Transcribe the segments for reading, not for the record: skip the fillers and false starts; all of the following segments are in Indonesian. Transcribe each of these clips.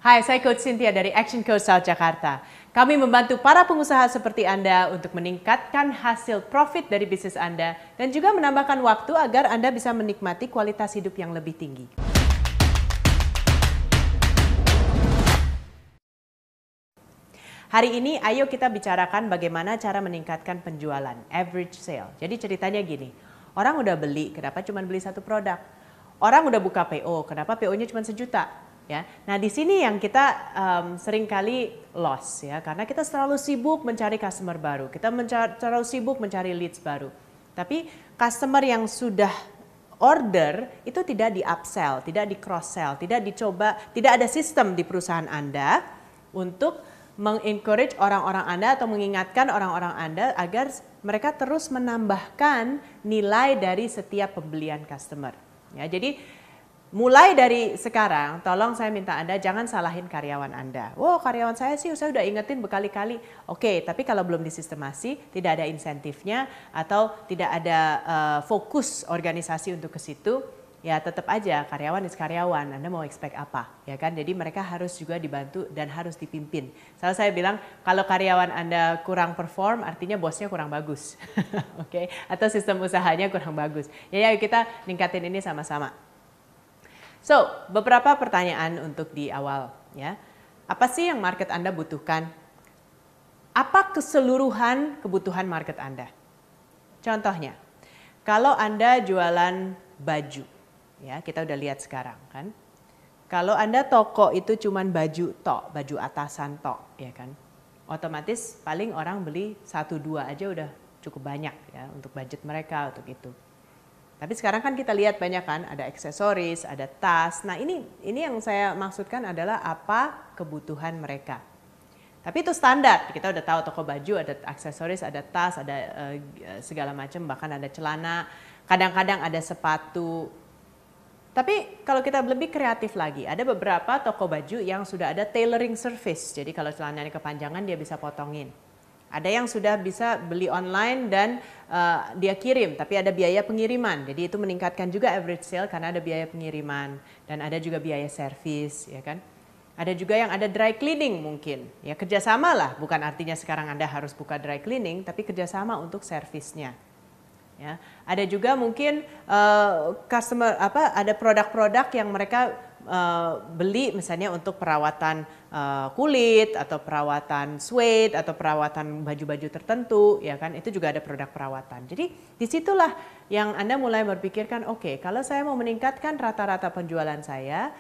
Hai, saya Coach Cynthia dari Action Coach South Jakarta. Kami membantu para pengusaha seperti Anda untuk meningkatkan hasil profit dari bisnis Anda dan juga menambahkan waktu agar Anda bisa menikmati kualitas hidup yang lebih tinggi. Hari ini ayo kita bicarakan bagaimana cara meningkatkan penjualan, average sale. Jadi ceritanya gini, orang udah beli, kenapa cuma beli satu produk? Orang udah buka PO, kenapa PO-nya cuma 1 juta? Ya, nah di sini yang kita seringkali loss ya, karena kita terlalu sibuk mencari customer baru, kita terlalu sibuk mencari leads baru. Tapi customer yang sudah order itu tidak di upsell, tidak di cross sell, tidak dicoba, tidak ada sistem di perusahaan Anda untuk mengencourage orang-orang Anda atau mengingatkan orang-orang Anda agar mereka terus menambahkan nilai dari setiap pembelian customer. Ya, jadi mulai dari sekarang, tolong saya minta Anda jangan salahin karyawan Anda. Wow, karyawan saya sih saya udah ingetin berkali-kali. Oke, tapi kalau belum disistemasi, tidak ada insentifnya atau tidak ada fokus organisasi untuk ke situ, ya tetap aja karyawan is karyawan. Anda mau expect apa? Ya kan? Jadi mereka harus juga dibantu dan harus dipimpin. Selalu saya bilang kalau karyawan Anda kurang perform, artinya bosnya kurang bagus. Oke, atau sistem usahanya kurang bagus. Ya, yuk kita ningkatin ini sama-sama. So, beberapa pertanyaan untuk di awal ya. Apa sih yang market Anda butuhkan? Apa keseluruhan kebutuhan market Anda? Contohnya, kalau Anda jualan baju, ya kita udah lihat sekarang kan. Kalau Anda toko itu cuman baju tok, baju atasan tok, ya kan. Otomatis paling orang beli 1-2 aja udah cukup banyak ya untuk budget mereka untuk itu. Tapi sekarang kan kita lihat banyak kan, ada aksesoris, ada tas. Nah ini yang saya maksudkan adalah apa kebutuhan mereka. Tapi itu standar, kita udah tahu toko baju, ada aksesoris, ada tas, ada segala macam, bahkan ada celana, kadang-kadang ada sepatu. Tapi kalau kita lebih kreatif lagi, ada beberapa toko baju yang sudah ada tailoring service. Jadi kalau celananya kepanjangan dia bisa potongin. Ada yang sudah bisa beli online dan dia kirim, tapi ada biaya pengiriman. Jadi itu meningkatkan juga average sale karena ada biaya pengiriman dan ada juga biaya servis, ya kan? Ada juga yang ada dry cleaning mungkin, ya kerjasama lah. Bukan artinya sekarang Anda harus buka dry cleaning, tapi kerjasama untuk servisnya. Ya, ada juga mungkin customer ada produk-produk yang mereka beli misalnya untuk perawatan kulit atau perawatan suede atau perawatan baju-baju tertentu, ya kan, itu juga ada produk perawatan. Jadi disitulah yang Anda mulai berpikirkan, oke, kalau saya mau meningkatkan rata-rata penjualan saya,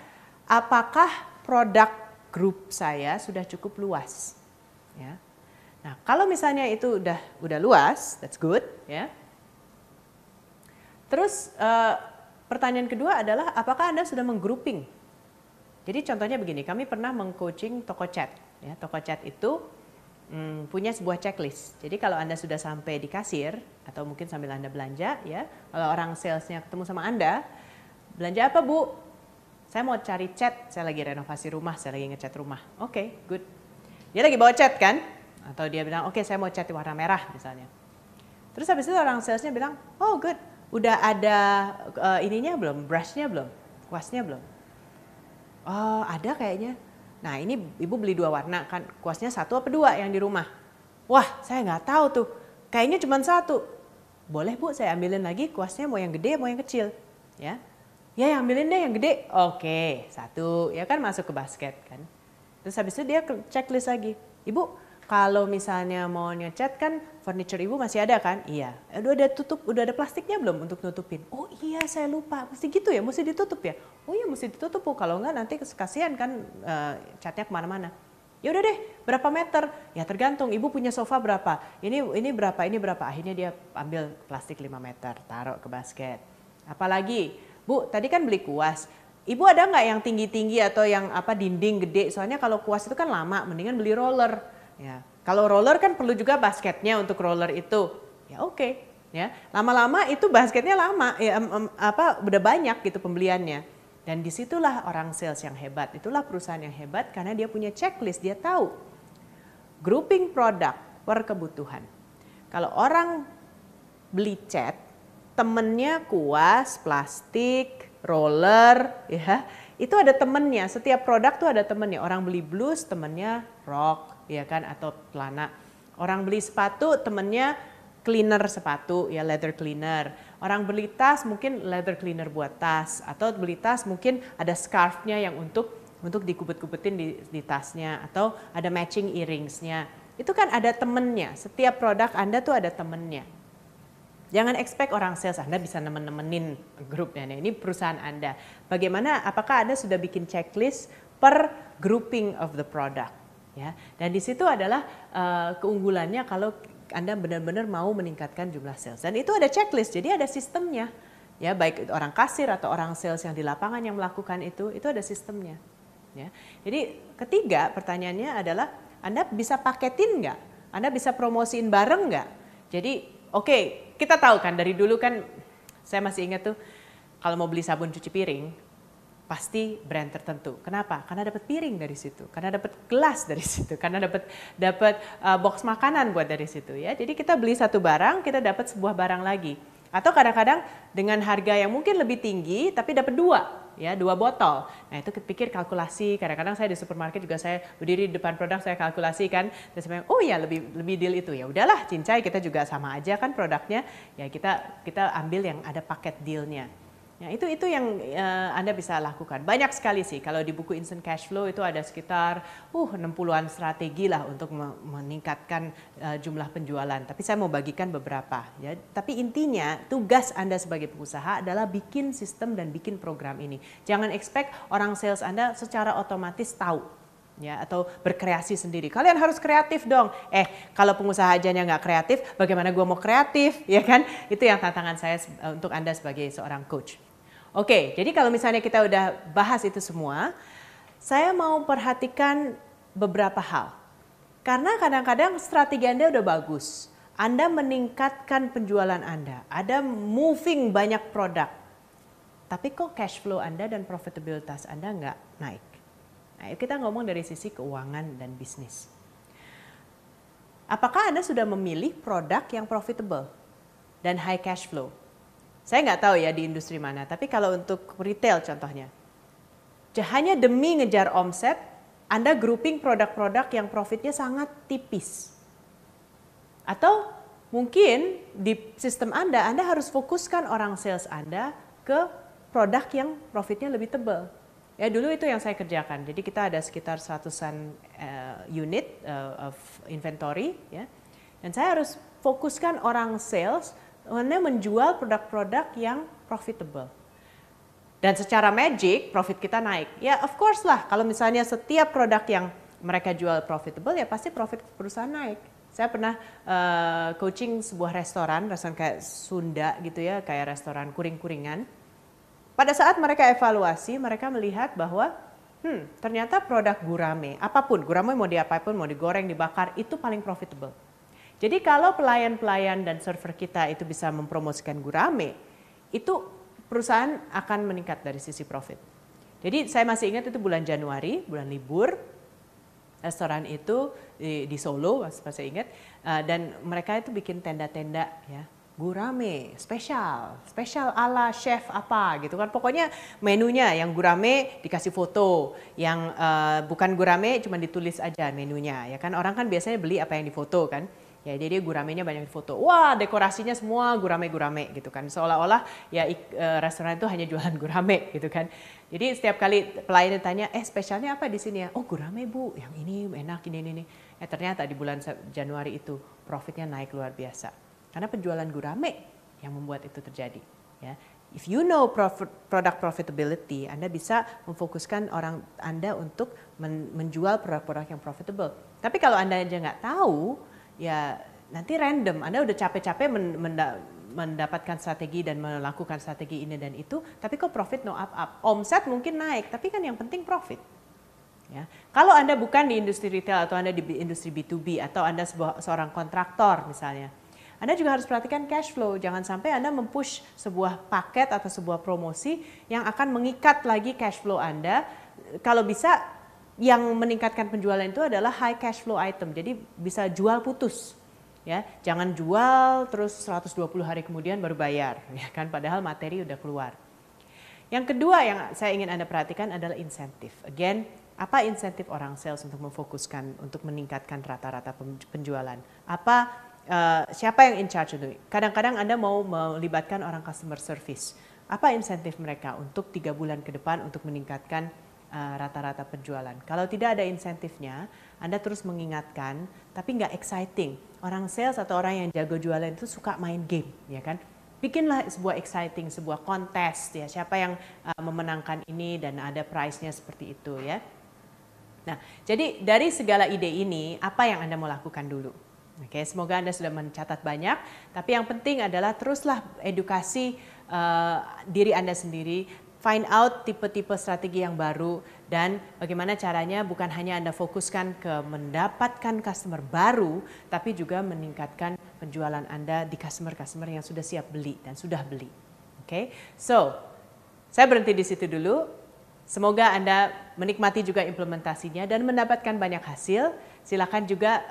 apakah produk grup saya sudah cukup luas? Ya. Nah, kalau misalnya itu udah luas, that's good, ya. Terus pertanyaan kedua adalah apakah Anda sudah menggrouping? Jadi contohnya begini, kami pernah mengcoaching toko cat. Ya, toko cat itu punya sebuah checklist. Jadi kalau Anda sudah sampai di kasir atau mungkin sambil Anda belanja, ya, kalau orang salesnya ketemu sama Anda, belanja apa Bu? Saya mau cari cat, saya lagi renovasi rumah, saya lagi ngecat rumah. Oke, good. Dia lagi bawa cat kan? Atau dia bilang, oke, saya mau cat di warna merah misalnya. Terus habis itu orang salesnya bilang, oh good. Udah ada ininya belum, brushnya belum, kuasnya belum? Oh ada kayaknya. Nah ini ibu beli 2 warna kan, kuasnya 1 apa 2 yang di rumah? Wah saya nggak tahu tuh, kayaknya cuma 1. Boleh Bu saya ambilin lagi kuasnya mau yang gede mau yang kecil? Ya, ya ambilin deh yang gede. Oke 1, ya kan masuk ke basket kan. Terus habis itu dia checklist lagi, Ibu kalau misalnya mau ngecat kan furniture Ibu masih ada kan? Iya. Udah ada plastiknya belum untuk nutupin? Oh iya saya lupa. Mesti gitu ya, mesti ditutup ya? Oh iya mesti ditutup Bu, kalau enggak nanti kasihan kan catnya kemana-mana. Ya udah deh, berapa meter? Ya tergantung, Ibu punya sofa berapa? Ini berapa, ini berapa? Akhirnya dia ambil plastik 5 meter, taruh ke basket. Apalagi, Bu tadi kan beli kuas. Ibu ada nggak yang tinggi-tinggi atau yang dinding gede? Soalnya kalau kuas itu kan lama, mendingan beli roller. Ya, kalau roller kan perlu juga basketnya untuk roller itu. Ya oke, ya. Lama-lama itu basketnya lama, ya udah banyak gitu pembeliannya. Dan disitulah orang sales yang hebat, itulah perusahaan yang hebat karena dia punya checklist, dia tahu grouping produk per kebutuhan. Kalau orang beli cat, temennya kuas, plastik, roller, ya itu ada temennya. Setiap produk tuh ada temennya. Orang beli blus, temennya rok, ya kan, atau celana. Orang beli sepatu, temennya cleaner sepatu, ya leather cleaner. Orang beli tas, mungkin leather cleaner buat tas. Atau beli tas, mungkin ada scarfnya yang untuk dikubet-kubetin di tasnya. Atau ada matching earringsnya. Itu kan ada temennya. Setiap produk Anda tuh ada temennya. Jangan expect orang sales Anda bisa nemenin grupnya. Ini perusahaan Anda. Bagaimana? Apakah Anda sudah bikin checklist per grouping of the product? Ya. Dan di situ adalah keunggulannya kalau Anda benar-benar mau meningkatkan jumlah sales. Dan itu ada checklist, jadi ada sistemnya. Ya, baik orang kasir atau orang sales yang di lapangan yang melakukan itu ada sistemnya. Ya. Jadi ketiga pertanyaannya adalah Anda bisa paketin nggak? Anda bisa promosiin bareng nggak? Jadi oke, kita tahu kan dari dulu kan, saya masih ingat tuh kalau mau beli sabun cuci piring pasti brand tertentu. Kenapa? Karena dapat piring dari situ, karena dapat gelas dari situ, karena dapat box makanan buat dari situ ya. Jadi kita beli satu barang, kita dapat sebuah barang lagi. Atau kadang-kadang dengan harga yang mungkin lebih tinggi tapi dapat dua botol. Nah itu pikir kalkulasi. Kadang-kadang saya di supermarket juga saya berdiri di depan produk, saya kalkulasi kan. Terus saya bilang, oh ya lebih deal itu. Ya udahlah, cincai kita juga sama aja kan produknya. Ya kita ambil yang ada paket dealnya. Ya, itu yang Anda bisa lakukan. Banyak sekali sih. Kalau di buku Instant Cash Flow itu ada sekitar 60-an strategi lah untuk meningkatkan jumlah penjualan. Tapi saya mau bagikan beberapa. Ya. Tapi intinya tugas Anda sebagai pengusaha adalah bikin sistem dan bikin program ini. Jangan expect orang sales Anda secara otomatis tahu. Ya, atau berkreasi sendiri. Kalian harus kreatif dong. Kalau pengusaha aja nggak kreatif, bagaimana gue mau kreatif? Ya kan? Itu yang tantangan saya untuk Anda sebagai seorang coach. Oke, jadi kalau misalnya kita udah bahas itu semua, saya mau perhatikan beberapa hal. Karena kadang-kadang strategi Anda udah bagus. Anda meningkatkan penjualan Anda. Ada moving banyak produk. Tapi kok cash flow Anda dan profitabilitas Anda nggak naik? Nah, kita ngomong dari sisi keuangan dan bisnis. Apakah Anda sudah memilih produk yang profitable dan high cash flow? Saya nggak tahu ya di industri mana, tapi kalau untuk retail contohnya, hanya demi ngejar omset, Anda grouping produk-produk yang profitnya sangat tipis. Atau mungkin di sistem Anda harus fokuskan orang sales Anda ke produk yang profitnya lebih tebal. Ya dulu itu yang saya kerjakan. Jadi kita ada sekitar 100-an unit of inventory, ya. Dan saya harus fokuskan orang sales menjual produk-produk yang profitable. Dan secara magic profit kita naik. Ya of course lah, kalau misalnya setiap produk yang mereka jual profitable ya pasti profit perusahaan naik. Saya pernah coaching sebuah restoran kayak Sunda gitu ya, kayak restoran kuring-kuringan. Pada saat mereka evaluasi, mereka melihat bahwa ternyata produk gurame, apapun, gurame mau diapain, mau digoreng, dibakar, itu paling profitable. Jadi kalau pelayan-pelayan dan server kita itu bisa mempromosikan gurame, itu perusahaan akan meningkat dari sisi profit. Jadi saya masih ingat itu bulan Januari, bulan libur, restoran itu di Solo, saya ingat, dan mereka itu bikin tenda-tenda ya, gurame, spesial ala chef apa gitu kan. Pokoknya menunya yang gurame dikasih foto, yang bukan gurame cuma ditulis aja menunya ya kan. Orang kan biasanya beli apa yang difoto kan. Ya jadi guramenya banyak difoto. Wah, dekorasinya semua gurame-gurame gitu kan. Seolah-olah ya restoran itu hanya jualan gurame gitu kan. Jadi setiap kali pelayan ditanya, spesialnya apa di sini ya? Oh, gurame Bu, yang ini enak ini. Ternyata di bulan Januari itu profitnya naik luar biasa. Karena penjualan gurame yang membuat itu terjadi, ya. If you know product profitability, Anda bisa memfokuskan orang Anda untuk menjual produk-produk yang profitable. Tapi kalau Anda aja nggak tahu, ya nanti random. Anda udah capek-capek mendapatkan strategi dan melakukan strategi ini dan itu, tapi kok profit no up. Omset mungkin naik, tapi kan yang penting profit. Ya. Kalau Anda bukan di industri retail atau Anda di industri B2B atau Anda seorang kontraktor misalnya, Anda juga harus perhatikan cash flow. Jangan sampai Anda mempush sebuah paket atau sebuah promosi yang akan mengikat lagi cash flow Anda. Kalau bisa yang meningkatkan penjualan itu adalah high cash flow item. Jadi bisa jual putus. Ya, jangan jual terus 120 hari kemudian baru bayar, ya kan, padahal materi udah keluar. Yang kedua yang saya ingin Anda perhatikan adalah insentif. Again, apa insentif orang sales untuk memfokuskan, untuk meningkatkan rata-rata penjualan? Siapa yang in charge itu? Kadang-kadang Anda mau melibatkan orang customer service. Apa insentif mereka untuk 3 bulan ke depan untuk meningkatkan rata-rata penjualan? Kalau tidak ada insentifnya, Anda terus mengingatkan, tapi nggak exciting. Orang sales atau orang yang jago jualan itu suka main game, ya kan? Bikinlah sebuah exciting, sebuah kontes ya, siapa yang memenangkan ini dan ada prize-nya seperti itu ya. Nah, jadi dari segala ide ini, apa yang Anda mau lakukan dulu? Oke, semoga Anda sudah mencatat banyak, tapi yang penting adalah teruslah edukasi diri Anda sendiri, find out tipe-tipe strategi yang baru, dan bagaimana caranya bukan hanya Anda fokuskan ke mendapatkan customer baru, tapi juga meningkatkan penjualan Anda di customer-customer yang sudah siap beli dan sudah beli. Oke, so saya berhenti di situ dulu. Semoga Anda menikmati juga implementasinya dan mendapatkan banyak hasil. Silakan juga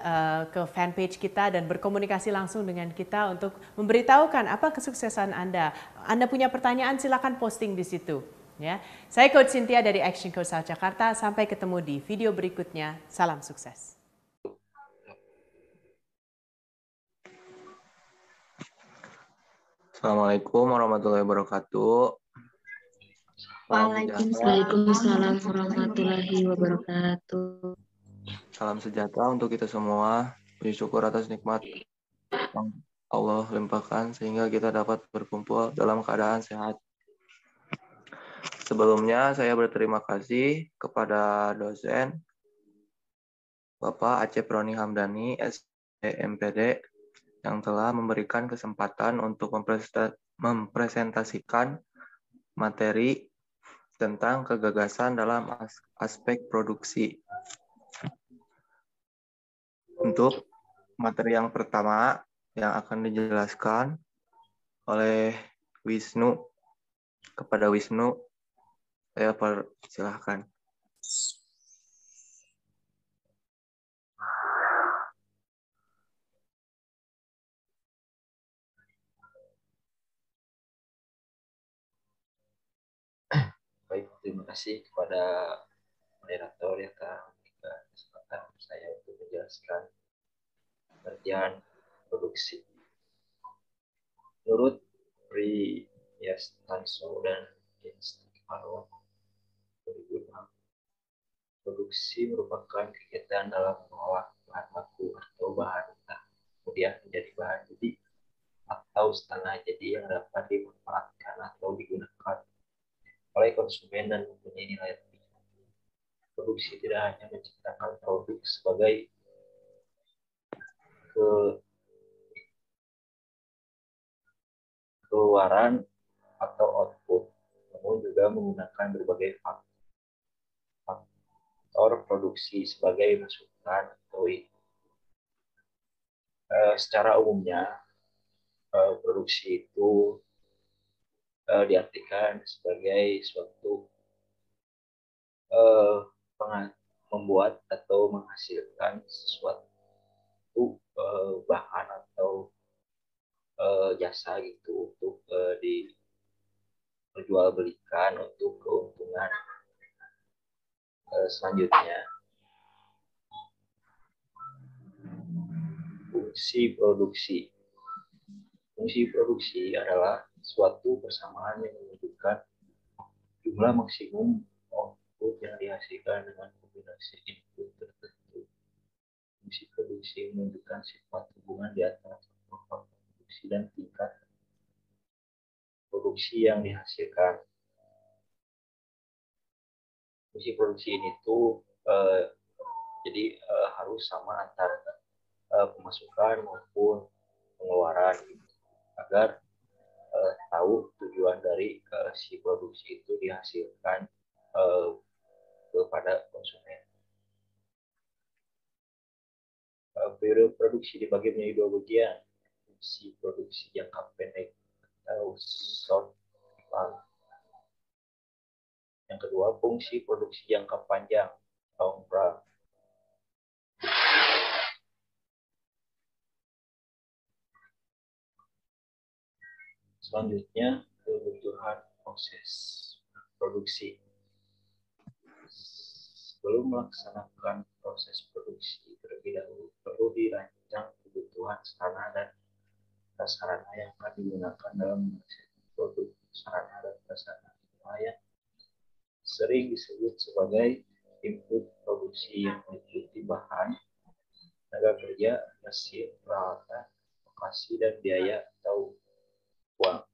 ke fanpage kita dan berkomunikasi langsung dengan kita untuk memberitahukan apa kesuksesan Anda. Anda punya pertanyaan, silakan posting di situ. Ya, saya Coach Cynthia dari Action Coach South Jakarta. Sampai ketemu di video berikutnya. Salam sukses. Assalamualaikum warahmatullahi wabarakatuh. Waalaikumsalam warahmatullahi wabarakatuh. Salam sejahtera untuk kita semua. Puji syukur atas nikmat yang Allah limpahkan sehingga kita dapat berkumpul dalam keadaan sehat. Sebelumnya saya berterima kasih kepada dosen Bapak Acep Roni Hamdani, SMPD, yang telah memberikan kesempatan untuk mempresentasikan materi tentang kegagasan dalam aspek produksi. Untuk materi yang pertama yang akan dijelaskan oleh Wisnu, kepada Wisnu, saya persilahkan. Baik, terima kasih kepada moderator yang telah memberikan kesempatan saya untuk menjelaskan pengertian produksi. Menurut Pri Yastanso dan Instikmaro 2006, produksi merupakan kegiatan dalam mengolah bahan baku atau bahan mentah kemudian menjadi bahan jadi atau setengah jadi yang dapat dimanfaatkan atau digunakan oleh konsumen dan mempunyai nilai lebih. Produksi tidak hanya menciptakan produk sebagai keluaran atau output, namun juga menggunakan berbagai faktor produksi sebagai masukan atau secara umumnya produksi itu diartikan sebagai suatu membuat atau menghasilkan sesuatu bahan atau jasa gitu untuk diperjualbelikan untuk keuntungan selanjutnya. Fungsi produksi. Fungsi produksi adalah suatu persamaan yang menunjukkan jumlah maksimum output yang dihasilkan dengan kombinasi input tertentu. Fungsi produksi menunjukkan sifat hubungan di antara faktor produksi dan tingkat produksi yang dihasilkan. Fungsi produksi ini tuh jadi harus sama antara pemasukan maupun pengeluaran gitu, agar tahu tujuan dari si produksi itu dihasilkan kepada konsumen. Periode produksi dibagi menjadi dua bagian, fungsi produksi jangka pendek atau short run. Yang kedua, fungsi produksi jangka panjang, long run. Selanjutnya, kebutuhan proses. produksi. Sebelum melaksanakan proses produksi terlebih dahulu perlu dirancang kebutuhan sarana dan prasarana yang akan digunakan dalam menghasilkan produk. Sarana dan prasarana yang sering disebut sebagai input produksi yang meliputi bahan, tenaga kerja, mesin, peralatan, lokasi, dan biaya atau uang.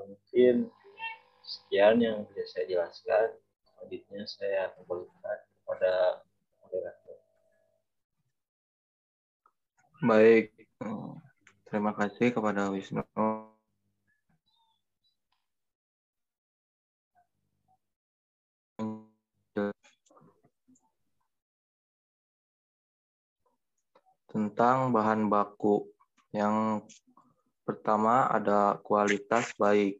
Mungkin sekian yang bisa saya jelaskan. Selanjutnya saya kembalikan kepada moderator. Baik, terima kasih kepada Wisnu. Tentang bahan baku. Yang pertama ada kualitas baik.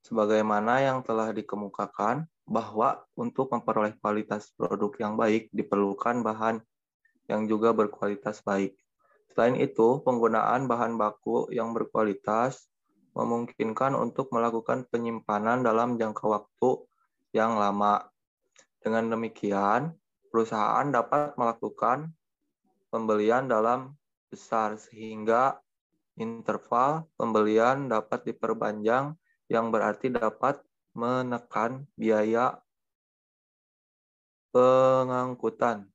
Sebagaimana yang telah dikemukakan, bahwa untuk memperoleh kualitas produk yang baik diperlukan bahan yang juga berkualitas baik. Selain itu, penggunaan bahan baku yang berkualitas memungkinkan untuk melakukan penyimpanan dalam jangka waktu yang lama. Dengan demikian, perusahaan dapat melakukan pembelian dalam besar sehingga interval pembelian dapat diperpanjang yang berarti dapat menekan biaya pengangkutan.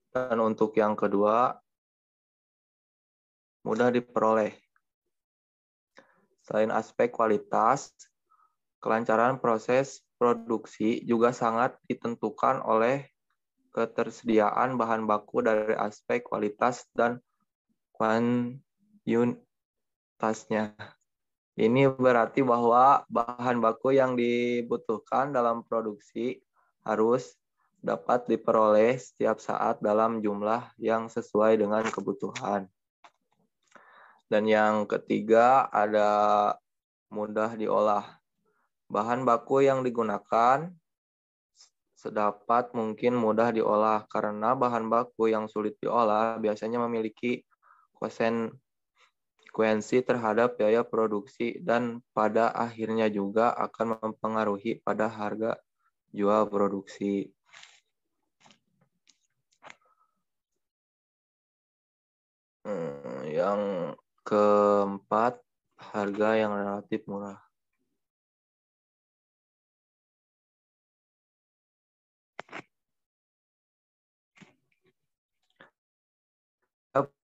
Dan untuk yang kedua, mudah diperoleh. Selain aspek kualitas, kelancaran proses produksi juga sangat ditentukan oleh ketersediaan bahan baku dari aspek kualitas dan kuantitasnya. Ini berarti bahwa bahan baku yang dibutuhkan dalam produksi harus dapat diperoleh setiap saat dalam jumlah yang sesuai dengan kebutuhan. Dan yang ketiga ada mudah diolah. Bahan baku yang digunakan sedapat mungkin mudah diolah karena bahan baku yang sulit diolah biasanya memiliki konsekuensi terhadap biaya produksi dan pada akhirnya juga akan mempengaruhi pada harga jual produksi. Yang keempat, harga yang relatif murah.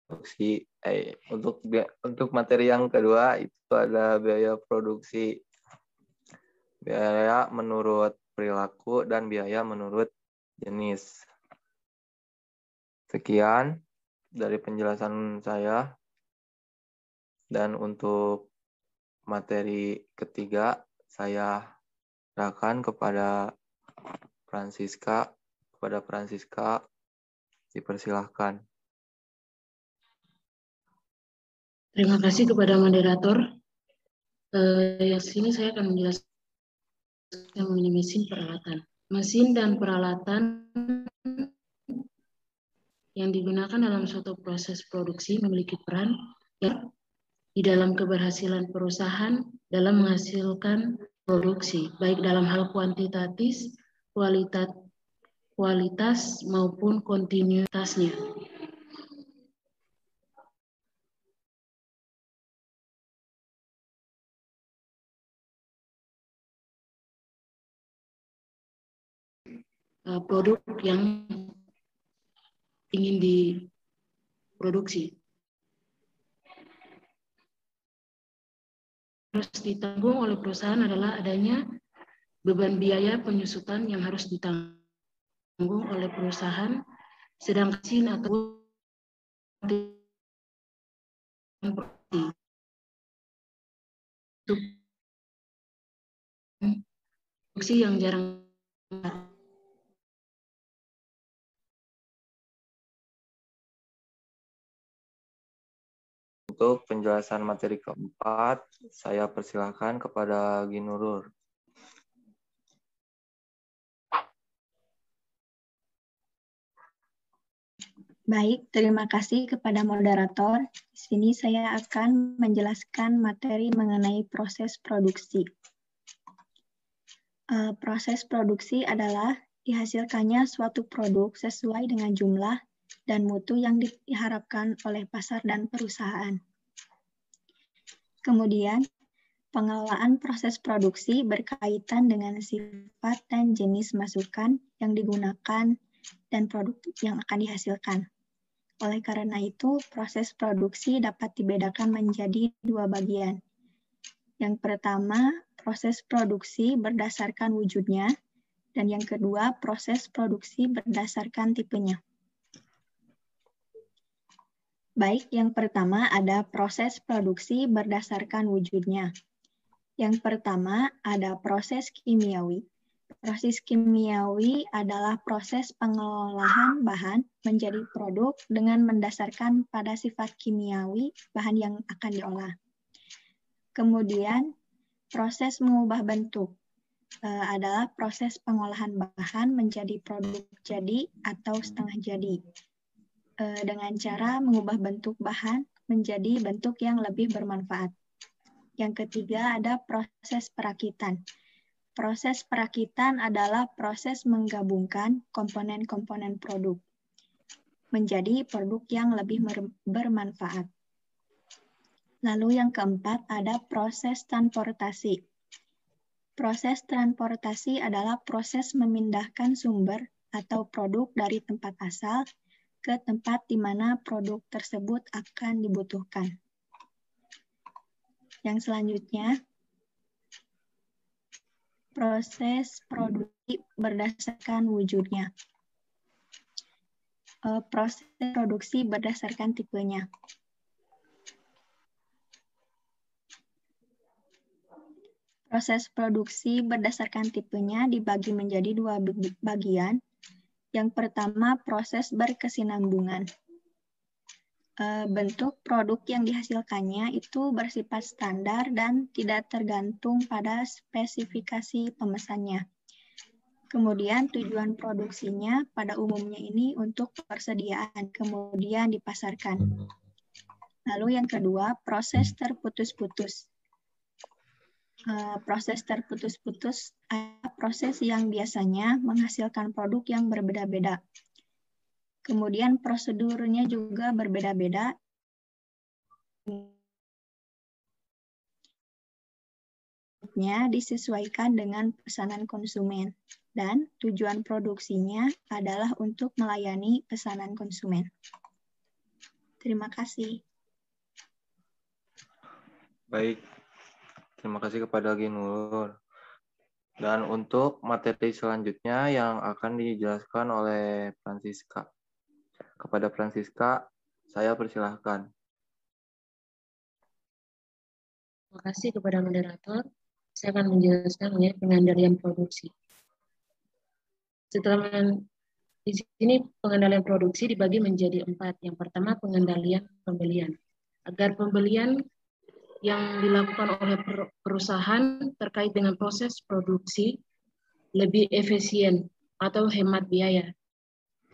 Produksi. Untuk materi yang kedua itu ada biaya produksi. Biaya menurut perilaku dan biaya menurut jenis. Sekian dari penjelasan saya. Dan untuk materi ketiga saya serahkan kepada Francisca. Kepada Francisca dipersilahkan. Terima kasih kepada moderator. Yang sini saya akan menjelaskan mengenai mesin peralatan. Mesin dan peralatan yang digunakan dalam suatu proses produksi memiliki peran di dalam keberhasilan perusahaan dalam menghasilkan produksi, baik dalam hal kuantitatif, kualitas maupun kontinuitasnya. Produk yang ingin diproduksi harus ditanggung oleh perusahaan adalah adanya beban biaya penyusutan yang harus ditanggung oleh perusahaan, sedangkan atau produksi yang jarang. Untuk penjelasan materi keempat, saya persilahkan kepada Ginurur. Baik, terima kasih kepada moderator. Di sini saya akan menjelaskan materi mengenai proses produksi. Proses produksi adalah dihasilkannya suatu produk sesuai dengan jumlah dan mutu yang diharapkan oleh pasar dan perusahaan. Kemudian, pengelolaan proses produksi berkaitan dengan sifat dan jenis masukan yang digunakan dan produk yang akan dihasilkan. Oleh karena itu, proses produksi dapat dibedakan menjadi dua bagian. Yang pertama, proses produksi berdasarkan wujudnya, dan yang kedua, proses produksi berdasarkan tipenya. Baik, yang pertama ada proses produksi berdasarkan wujudnya. Yang pertama ada proses kimiawi. Proses kimiawi adalah proses pengolahan bahan menjadi produk dengan mendasarkan pada sifat kimiawi bahan yang akan diolah. Kemudian, proses mengubah bentuk adalah proses pengolahan bahan menjadi produk jadi atau setengah jadi. Dengan cara mengubah bentuk bahan menjadi bentuk yang lebih bermanfaat. Yang ketiga ada proses perakitan. Proses perakitan adalah proses menggabungkan komponen-komponen produk menjadi produk yang lebih bermanfaat. Lalu yang keempat ada proses transportasi. Proses transportasi adalah proses memindahkan sumber atau produk dari tempat asal ke tempat di mana produk tersebut akan dibutuhkan. Yang selanjutnya, proses produksi berdasarkan wujudnya. Proses produksi berdasarkan tipenya. Proses produksi berdasarkan tipenya dibagi menjadi dua bagian. Yang pertama, proses berkesinambungan. Bentuk produk yang dihasilkannya itu bersifat standar dan tidak tergantung pada spesifikasi pemesannya. Kemudian tujuan produksinya pada umumnya ini untuk persediaan, kemudian dipasarkan. Lalu yang kedua, proses terputus-putus. Proses terputus-putus adalah proses yang biasanya menghasilkan produk yang berbeda-beda. Kemudian prosedurnya juga berbeda-beda. Disesuaikan dengan pesanan konsumen dan tujuan produksinya adalah untuk melayani pesanan konsumen. Terima kasih. Baik, terima kasih kepada Ginur. Dan untuk materi selanjutnya yang akan dijelaskan oleh Francisca. Kepada Francisca, saya persilahkan. Terima kasih kepada moderator. Saya akan menjelaskan mengenai pengendalian produksi. Di sini pengendalian produksi dibagi menjadi 4. Yang pertama, pengendalian pembelian. Agar pembelian yang dilakukan oleh perusahaan terkait dengan proses produksi lebih efisien atau hemat biaya.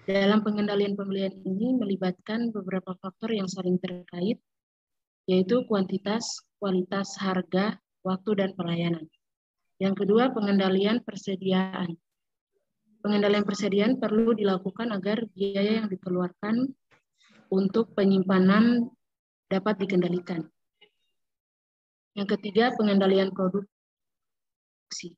Dalam pengendalian pembelian ini melibatkan beberapa faktor yang saling terkait, yaitu kuantitas, kualitas, harga, waktu, dan pelayanan. Yang kedua, pengendalian persediaan. Pengendalian persediaan perlu dilakukan agar biaya yang dikeluarkan untuk penyimpanan dapat dikendalikan. Yang ketiga, pengendalian produksi.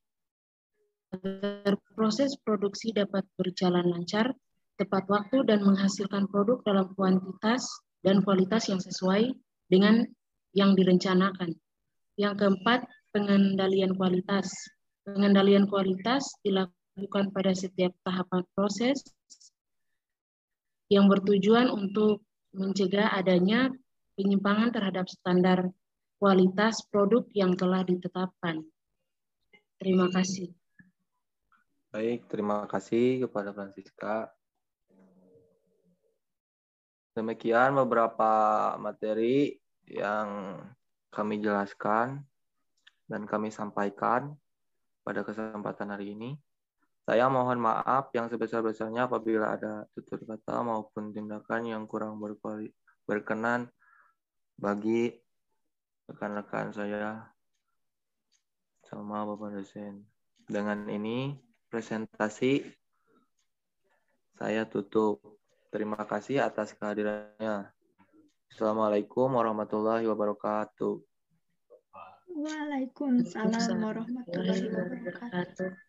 Agar proses produksi dapat berjalan lancar, tepat waktu, dan menghasilkan produk dalam kuantitas dan kualitas yang sesuai dengan yang direncanakan. Yang keempat, pengendalian kualitas. Pengendalian kualitas dilakukan pada setiap tahapan proses yang bertujuan untuk mencegah adanya penyimpangan terhadap standar kualitas produk yang telah ditetapkan. Terima kasih. Baik, terima kasih kepada Francisca. Demikian beberapa materi yang kami jelaskan dan kami sampaikan pada kesempatan hari ini. Saya mohon maaf yang sebesar-besarnya apabila ada tutur kata maupun tindakan yang kurang berkenan bagi rekan-rekan saya sama Bapak dosen. Dengan ini presentasi saya tutup. Terima kasih atas kehadirannya. Assalamualaikum warahmatullahi wabarakatuh. Waalaikumsalam warahmatullahi wabarakatuh.